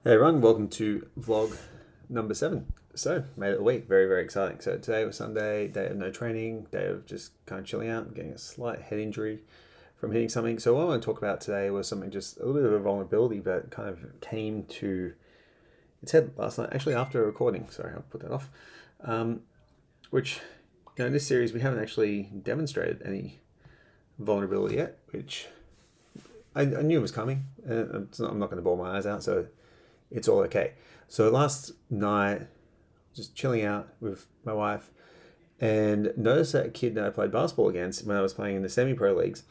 Hey everyone, welcome to vlog number 7. So, made it a week, very, very exciting. So today was Sunday, day of no training, day of just kind of chilling out, getting a slight head injury from hitting something. So what I want to talk about today was something just a little bit of a vulnerability, but kind of came to its head last night, actually after a recording. Sorry, I'll put that off. Which, in this series we haven't actually demonstrated any vulnerability yet, which I knew it was coming. I'm not going to bawl my eyes out, so it's all okay. So last night, just chilling out with my wife, and noticed that a kid that I played basketball against when I was playing in the semi-pro leagues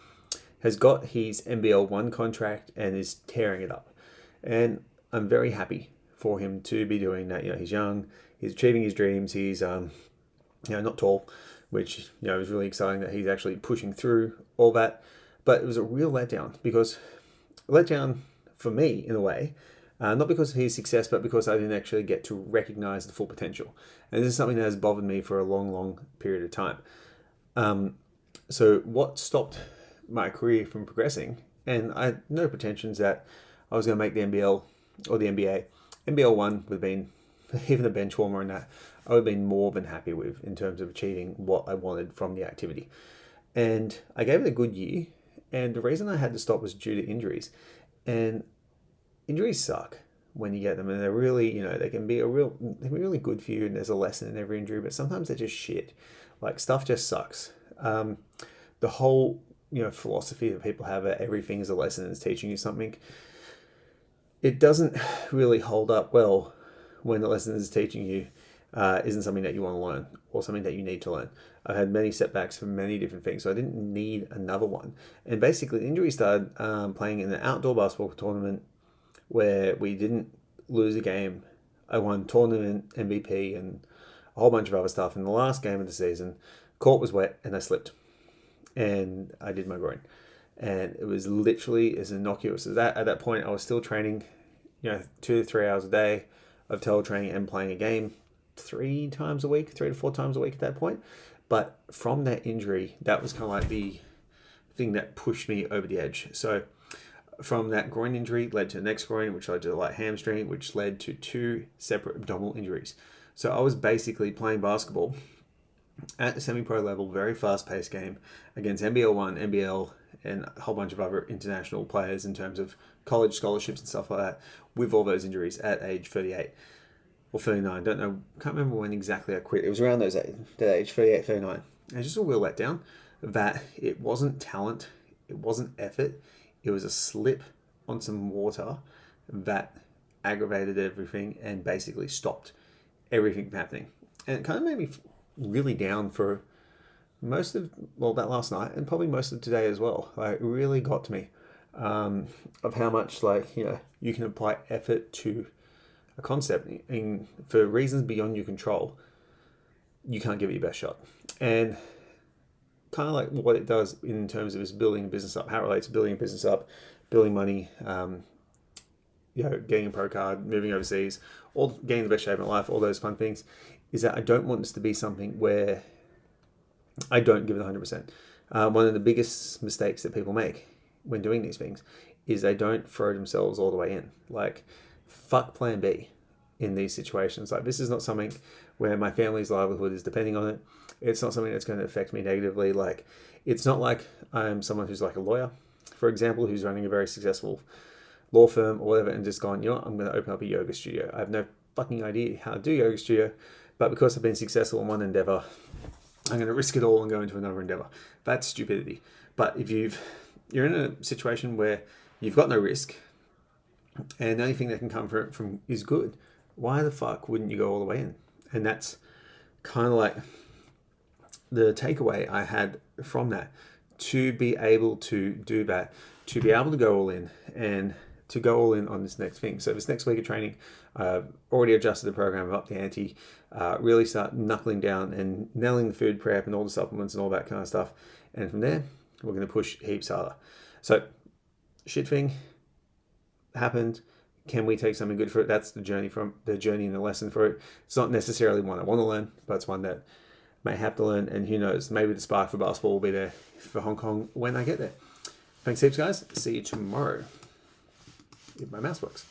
has got his NBL 1 contract and is tearing it up. And I'm very happy for him to be doing that. He's young, he's achieving his dreams, he's not tall, which is really exciting that he's actually pushing through all that. But it was a real letdown because letdown for me in a way, not because of his success, but because I didn't actually get to recognize the full potential. And this is something that has bothered me for a long, long period of time. So what stopped my career from progressing, and I had no pretensions that I was going to make the NBL or the NBA. NBL 1 would have been, even a bench warmer in that, I would have been more than happy with in terms of achieving what I wanted from the activity. And I gave it a good year, and the reason I had to stop was due to injuries. And injuries suck when you get them, and they're really, they can be really good for you, and there's a lesson in every injury, but sometimes they're just shit. Like, stuff just sucks. The whole, philosophy that people have that everything is a lesson and it's teaching you something, it doesn't really hold up well when the lesson is teaching you isn't something that you want to learn or something that you need to learn. I've had many setbacks from many different things, so I didn't need another one. And basically, the injury started playing in an outdoor basketball tournament where we didn't lose a game. I won tournament MVP and a whole bunch of other stuff. In the last game of the season, court was wet and I slipped, and I did my groin. And it was literally as innocuous as that. At that point, I was still training, 2 to 3 hours a day of teletraining and playing a game 3 times a week, 3 to 4 times a week at that point. But from that injury, that was kind of like the thing that pushed me over the edge. So from that groin injury led to the next groin, which led to the light hamstring, which led to 2 separate abdominal injuries. So I was basically playing basketball at the semi-pro level, very fast-paced game against NBL 1, NBL, and a whole bunch of other international players in terms of college scholarships and stuff like that, with all those injuries at age 38 or 39. Don't know, can't remember when exactly I quit. It was around that age, 38, 39. And just a real letdown that it wasn't talent, it wasn't effort, it was a slip on some water that aggravated everything and basically stopped everything from happening. And it kind of made me really down for most of, that last night and probably most of today as well. Like, it really got to me of how much, you can apply effort to a concept, and for reasons beyond your control, you can't give it your best shot. And kind of like what it does in terms of is building a business up, how it relates to building a business up, building money, getting a pro card, moving overseas, all getting the best shape in life, all those fun things, is that I don't want this to be something where I don't give it 100%. One of the biggest mistakes that people make when doing these things is they don't throw themselves all the way in. Like, fuck plan B in these situations. Like, this is not something where my family's livelihood is depending on it. It's not something that's going to affect me negatively. Like, it's not like I'm someone who's like a lawyer, for example, who's running a very successful law firm or whatever, and just gone, I'm going to open up a yoga studio. I have no fucking idea how to do yoga studio, but because I've been successful in one endeavor, I'm going to risk it all and go into another endeavor. That's stupidity. But if you're in a situation where you've got no risk and the only thing that can come from is good, why the fuck wouldn't you go all the way in? And that's kind of like the takeaway I had from that, to be able to do that, to be able to go all in and to go all in on this next thing. So this next week of training, I've already adjusted the program, I've upped the ante, really start knuckling down and nailing the food prep and all the supplements and all that kind of stuff. And from there, we're going to push heaps harder. So shit thing happened. Can we take something good for it? That's the journey and the lesson for it. It's not necessarily one I want to learn, but it's one that may have to learn. And who knows, maybe the spark for basketball will be there for Hong Kong when I get there. Thanks heaps, guys. See you tomorrow if my mouse works.